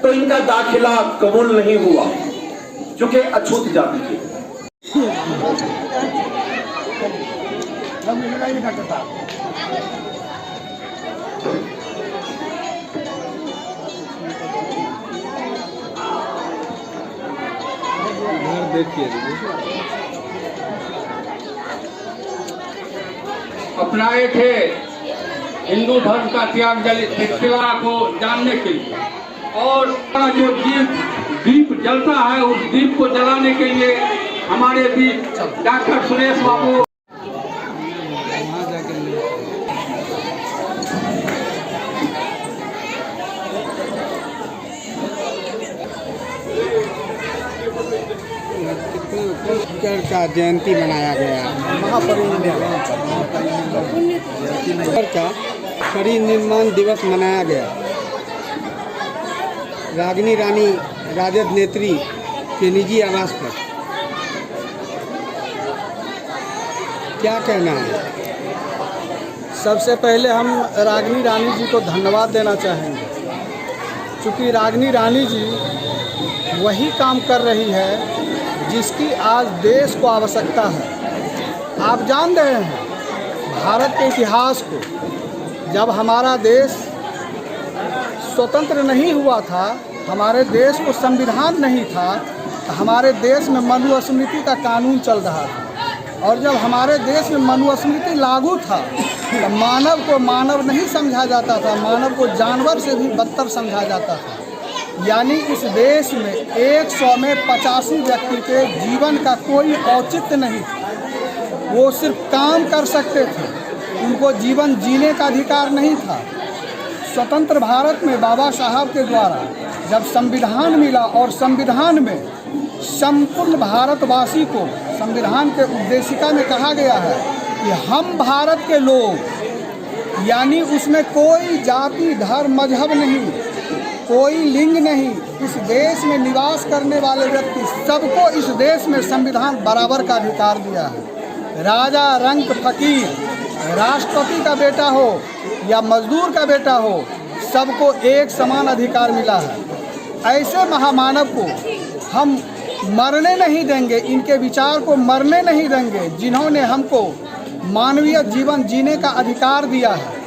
तो इनका दाखिला कबूल नहीं हुआ क्योंकि अछूत जाति के। अपनाए थे हिंदू धर्म का त्याग जलिया को जानने के लिए, और जो दीप जलता है उस दीप को जलाने के लिए हमारे बीच डॉक्टर सुरेश बाबू का जयंती मनाया गया। का परिनिर्वाण दिवस मनाया गया। रागिनी रानी राजद नेत्री के निजी आवास पर क्या कहना है? सबसे पहले हम रागिनी रानी जी को धन्यवाद देना चाहेंगे, क्योंकि रागिनी रानी जी वही काम कर रही है जिसकी आज देश को आवश्यकता है। आप जान रहे हैं भारत के इतिहास को, जब हमारा देश स्वतंत्र नहीं हुआ था, हमारे देश को संविधान नहीं था, तो हमारे देश में मनुस्मृति का कानून चल रहा था, और जब हमारे देश में मनुस्मृति लागू था तो मानव को मानव नहीं समझा जाता था, मानव को जानवर से भी बदतर समझा जाता था। यानी इस देश में 100 में 85 व्यक्ति के जीवन का कोई औचित्य नहीं था। वो सिर्फ काम कर सकते थे, उनको जीवन जीने का अधिकार नहीं था। स्वतंत्र भारत में बाबा साहब के द्वारा जब संविधान मिला और संविधान में संपूर्ण भारतवासी को संविधान के उद्देशिका में कहा गया है कि हम भारत के लोग, यानी उसमें कोई जाति धर्म मजहब नहीं, कोई लिंग नहीं, इस देश में निवास करने वाले व्यक्ति सबको इस देश में संविधान बराबर का अधिकार दिया है। राजा रंक फकीर, राष्ट्रपति का बेटा हो या मजदूर का बेटा हो, सबको एक समान अधिकार मिला है। ऐसे महामानव को हम मरने नहीं देंगे, इनके विचार को मरने नहीं देंगे, जिन्होंने हमको मानवीय जीवन जीने का अधिकार दिया है।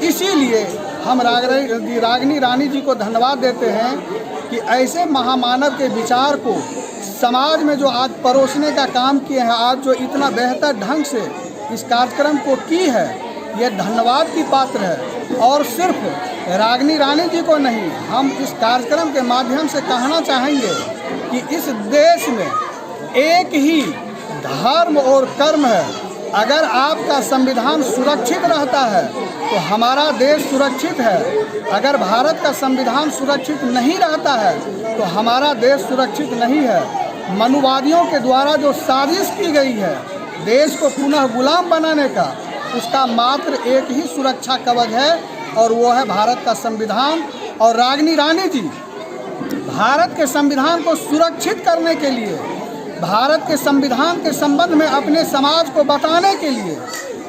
इसीलिए हम रागिनी रानी जी को धन्यवाद देते हैं कि ऐसे महामानव के विचार को समाज में जो आज परोसने का काम किए हैं, आज जो इतना बेहतर ढंग से इस कार्यक्रम को की है, ये धन्यवाद की पात्र है। और सिर्फ रागिनी रानी जी को नहीं, हम इस कार्यक्रम के माध्यम से कहना चाहेंगे कि इस देश में एक ही धर्म और कर्म है। अगर आपका संविधान सुरक्षित रहता है तो हमारा देश सुरक्षित है। अगर भारत का संविधान सुरक्षित नहीं रहता है तो हमारा देश सुरक्षित नहीं है। मनुवादियों के द्वारा जो साजिश की गई है देश को पुनः गुलाम बनाने का, उसका मात्र एक ही सुरक्षा कवच है और वो है भारत का संविधान। और रागिनी रानी जी भारत के संविधान को सुरक्षित करने के लिए, भारत के संविधान के संबंध में अपने समाज को बताने के लिए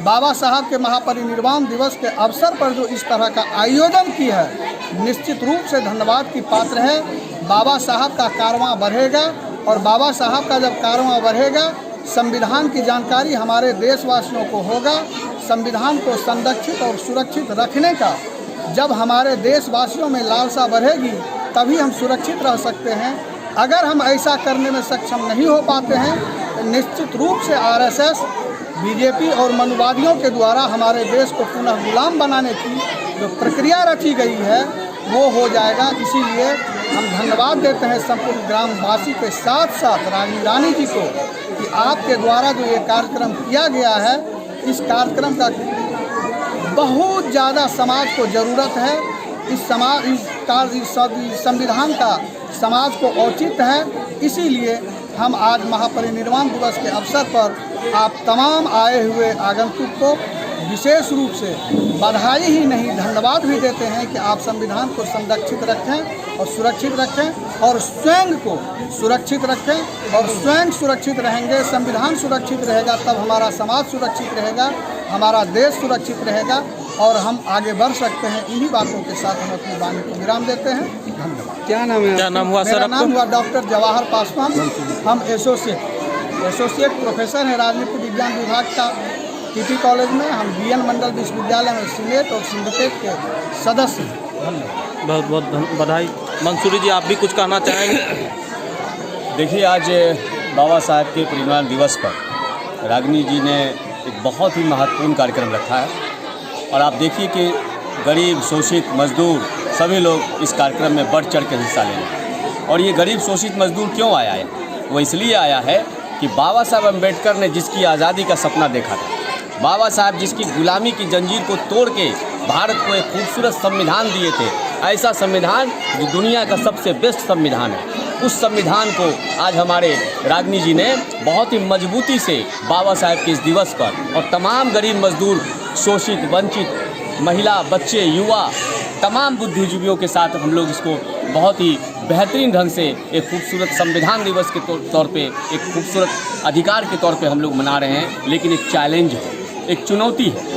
बाबा साहब के महापरिनिर्वाण दिवस के अवसर पर जो इस तरह का आयोजन किया है, निश्चित रूप से धन्यवाद की पात्र है। बाबा साहब का कारवां बढ़ेगा और बाबा साहब का जब कारवां बढ़ेगा, संविधान की जानकारी हमारे देशवासियों को होगा। संविधान को संरक्षित और सुरक्षित रखने का जब हमारे देशवासियों में लालसा बढ़ेगी तभी हम सुरक्षित रह सकते हैं। अगर हम ऐसा करने में सक्षम नहीं हो पाते हैं तो निश्चित रूप से आरएसएस, बीजेपी और मनुवादियों के द्वारा हमारे देश को पुनः गुलाम बनाने की जो प्रक्रिया रची गई है वो हो जाएगा। इसीलिए हम धन्यवाद देते हैं संपूर्ण ग्रामवासी के साथ साथ रागिनी रानी जी को कि आपके द्वारा जो ये कार्यक्रम किया गया है, इस कार्यक्रम का बहुत ज़्यादा समाज को ज़रूरत है। इस संविधान का समाज को औचित्य है। इसीलिए हम आज महापरिनिर्वाण दिवस के अवसर पर आप तमाम आए हुए आगंतुक को विशेष रूप से बधाई ही नहीं धन्यवाद भी देते हैं कि आप संविधान को संरक्षित रखें और सुरक्षित रखें और स्वयं को सुरक्षित रखें। और स्वयं सुरक्षित रहेंगे, संविधान सुरक्षित रहेगा, तब हमारा समाज सुरक्षित रहेगा, हमारा देश सुरक्षित रहेगा और हम आगे बढ़ सकते हैं। इन्हीं बातों के साथ हम अपनी वाणी को विराम देते हैं। धन्यवाद। क्या नाम है? क्या नाम हुआ सर मेरा आपका? नाम हुआ डॉक्टर जवाहर पासवान। हम एसोसिएट प्रोफेसर हैं राजनीति विज्ञान विभाग का टीटी कॉलेज में। हम बीएन मंडल विश्वविद्यालय में सीनेट और सिंडिकेट के सदस्य हैं। धन्यवाद। बहुत बहुत बधाई। मंसूरी जी, आप भी कुछ कहना चाहेंगे? देखिए, आज बाबा साहब के परिनिर्वाण दिवस पर रागिनी जी ने एक बहुत ही महत्वपूर्ण कार्यक्रम रखा है और आप देखिए कि गरीब शोषित मजदूर सभी लोग इस कार्यक्रम में बढ़ चढ़ कर हिस्सा ले रहे हैं। और ये गरीब शोषित मजदूर क्यों आया है? वो इसलिए आया है कि बाबा साहब अम्बेडकर ने जिसकी आज़ादी का सपना देखा था, बाबा साहब जिसकी गुलामी की जंजीर को तोड़ के भारत को एक खूबसूरत संविधान दिए थे, ऐसा संविधान जो दुनिया का सबसे बेस्ट संविधान है, उस संविधान को आज हमारे रागिनी जी ने बहुत ही मजबूती से बाबा साहब के इस दिवस पर और तमाम गरीब मजदूर, शोषित, वंचित, महिला, बच्चे, युवा, तमाम बुद्धिजीवियों के साथ हम लोग इसको बहुत ही बेहतरीन ढंग से एक खूबसूरत संविधान दिवस के तौर पे, एक खूबसूरत अधिकार के तौर पे हम लोग मना रहे हैं। लेकिन एक चैलेंज है, एक चुनौती है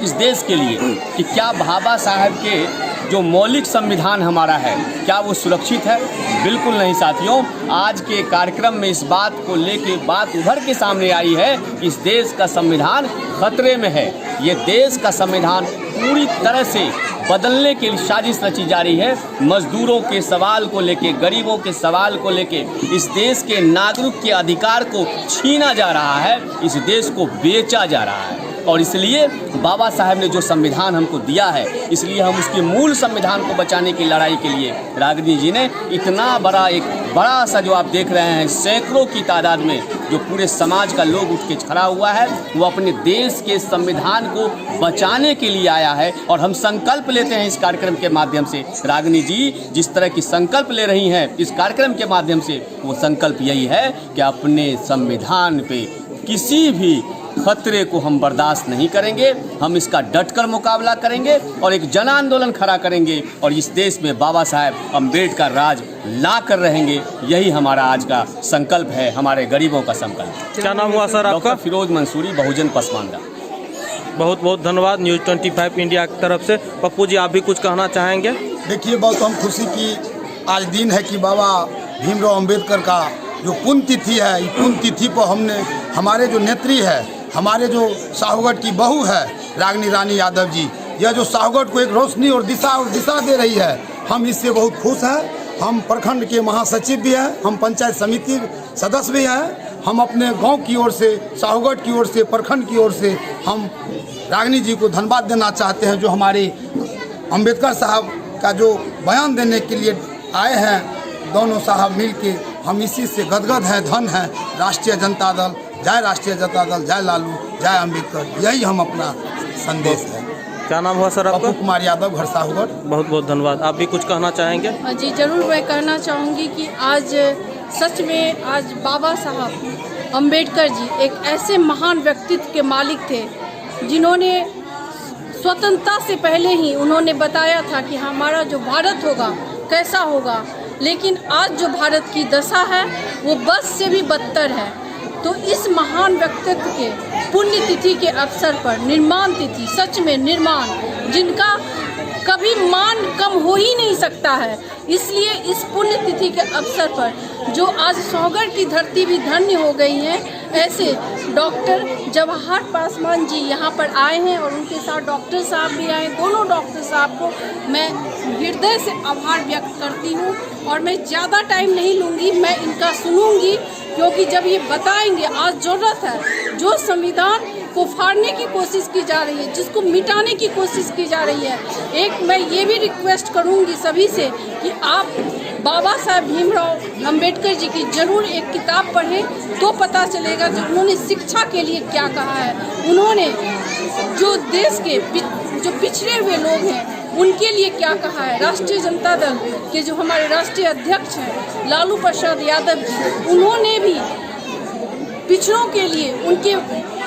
इस देश के लिए कि क्या बाबा साहब के जो मौलिक संविधान हमारा है, क्या वो सुरक्षित है? बिल्कुल नहीं साथियों। आज के कार्यक्रम में इस बात को लेके बात उभर के सामने आई है कि इस देश का संविधान खतरे में है। ये देश का संविधान पूरी तरह से बदलने के लिए साजिश रची जा रही है। मजदूरों के सवाल को लेके, गरीबों के सवाल को लेके, इस देश के नागरिक के अधिकार को छीना जा रहा है, इस देश को बेचा जा रहा है। और इसलिए बाबा साहब ने जो संविधान हमको दिया है, इसलिए हम उसके मूल संविधान को बचाने की लड़ाई के लिए रागिनी जी ने इतना बड़ा सा जो आप देख रहे हैं, सैकड़ों की तादाद में जो पूरे समाज का लोग उठ के खड़ा हुआ है, वो अपने देश के संविधान को बचाने के लिए आया है। और हम संकल्प लेते हैं इस कार्यक्रम के माध्यम से, रागिनी जी जिस तरह की संकल्प ले रही हैं इस कार्यक्रम के माध्यम से, वो संकल्प यही है कि अपने संविधान पे किसी भी खतरे को हम बर्दाश्त नहीं करेंगे। हम इसका डटकर मुकाबला करेंगे और एक जन आंदोलन खड़ा करेंगे और इस देश में बाबा साहब अम्बेडकर राज ला कर रहेंगे। यही हमारा आज का संकल्प है, हमारे गरीबों का संकल्प। क्या नाम हुआ सर आपका? डॉक्टर फिरोज मंसूरी, बहुजन पसमानदा। बहुत बहुत धन्यवाद न्यूज़ 25 इंडिया की तरफ से। पप्पू जी, आप भी कुछ कहना चाहेंगे? देखिए, बहुत हम खुशी की आज दिन है कि बाबा भीमराव अंबेडकर का जो पुण्य तिथि है, इस पुण्य तिथि पर हमने हमारे जो नेत्री है, हमारे जो साहूगढ़ की बहू है रागिनी रानी यादव जी, यह जो साहूगढ़ को एक रोशनी और दिशा दे रही है, हम इससे बहुत खुश हैं। हम प्रखंड के महासचिव भी हैं, हम पंचायत समिति सदस्य भी हैं। हम अपने गांव की ओर से, साहूगढ़ की ओर से, प्रखंड की ओर से हम रागिनी जी को धन्यवाद देना चाहते हैं, जो हमारे अंबेडकर साहब का जो बयान देने के लिए आए हैं। दोनों साहब मिल के हम इसी से गदगद हैं, धन हैं। राष्ट्रीय जनता दल जय, राष्ट्रीय जनता दल जय, लालू जय अम्बेडकर, यही हम अपना संदेश है। क्या नाम हुआ सर आपका? पप्पू कुमार यादव, घर साहूगढ़। बहुत बहुत धन्यवाद। आप भी कुछ कहना चाहेंगे? जी जरूर, मैं कहना चाहूँगी कि आज सच में आज बाबा साहब अम्बेडकर जी एक ऐसे महान व्यक्तित्व के मालिक थे, जिन्होंने स्वतंत्रता से पहले ही उन्होंने बताया था कि हमारा जो भारत होगा कैसा होगा। लेकिन आज जो भारत की दशा है वो बस से भी बदतर है। तो इस महान व्यक्तित्व के पुण्यतिथि के अवसर पर, निर्माण तिथि, सच में निर्माण, जिनका कभी मान कम हो ही नहीं सकता है, इसलिए इस पुण्यतिथि के अवसर पर जो आज साहूगढ़ की धरती भी धन्य हो गई है, ऐसे डॉक्टर जवाहर पासवान जी यहाँ पर आए हैं और उनके साथ डॉक्टर साहब भी आए। दोनों डॉक्टर साहब को मैं हृदय से आभार व्यक्त करती हूँ और मैं ज़्यादा टाइम नहीं लूँगी, मैं इनका सुनूँगी, क्योंकि जब ये बताएंगे आज ज़रूरत है, जो संविधान को फाड़ने की कोशिश की जा रही है, जिसको मिटाने की कोशिश की जा रही है, एक मैं ये भी रिक्वेस्ट करूँगी सभी से कि आप बाबा साहब भीमराव अंबेडकर जी की जरूर एक किताब पढ़ें, तो पता चलेगा कि उन्होंने शिक्षा के लिए क्या कहा है, उन्होंने जो देश के जो पिछड़े हुए लोग हैं उनके लिए क्या कहा है। राष्ट्रीय जनता दल के जो हमारे राष्ट्रीय अध्यक्ष हैं लालू प्रसाद यादव जी, उन्होंने भी पिछड़ों के लिए उनके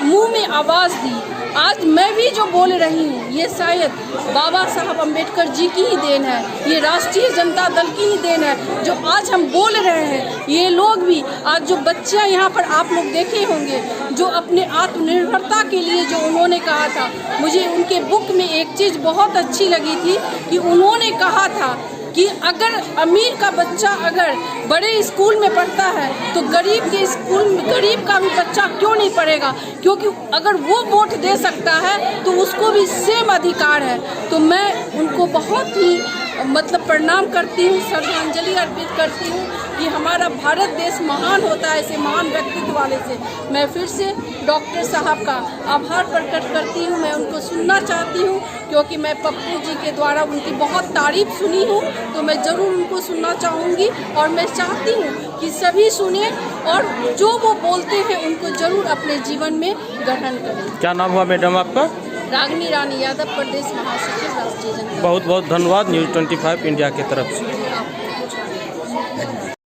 मुंह में आवाज़ दी। आज मैं भी जो बोल रही हूँ ये शायद बाबा साहब अम्बेडकर जी की ही देन है, ये राष्ट्रीय जनता दल की ही देन है। जो आज हम बोल रहे हैं, ये लोग भी आज जो बच्चियाँ यहाँ पर आप लोग देखे होंगे, जो अपने आत्मनिर्भरता के लिए जो उन्होंने कहा था, मुझे उनके बुक में एक चीज़ बहुत अच्छी लगी थी कि उन्होंने कहा था कि अगर अमीर का बच्चा अगर बड़े स्कूल में पढ़ता है तो गरीब के स्कूल में गरीब का भी बच्चा क्यों नहीं पढ़ेगा, क्योंकि अगर वो वोट दे सकता है तो उसको भी सेम अधिकार है। तो मैं उनको बहुत ही मतलब प्रणाम करती हूँ, श्रद्धांजलि अर्पित करती हूँ कि हमारा भारत देश महान होता है ऐसे महान व्यक्तित्व वाले से। मैं फिर से डॉक्टर साहब का आभार प्रकट करती हूँ। मैं उनको सुनना चाहती हूँ क्योंकि मैं पप्पू जी के द्वारा उनकी बहुत तारीफ सुनी हूँ, तो मैं ज़रूर उनको सुनना चाहूँगी और मैं चाहती हूँ कि सभी सुने और जो वो बोलते हैं उनको ज़रूर अपने जीवन में ग्रहण करें। क्या नाम हुआ मैडम आपका? रागनी रानी यादव, प्रदेश महासचिव, राष्ट्रीय जनता। बहुत बहुत धन्यवाद न्यूज़ 25 इंडिया की तरफ से।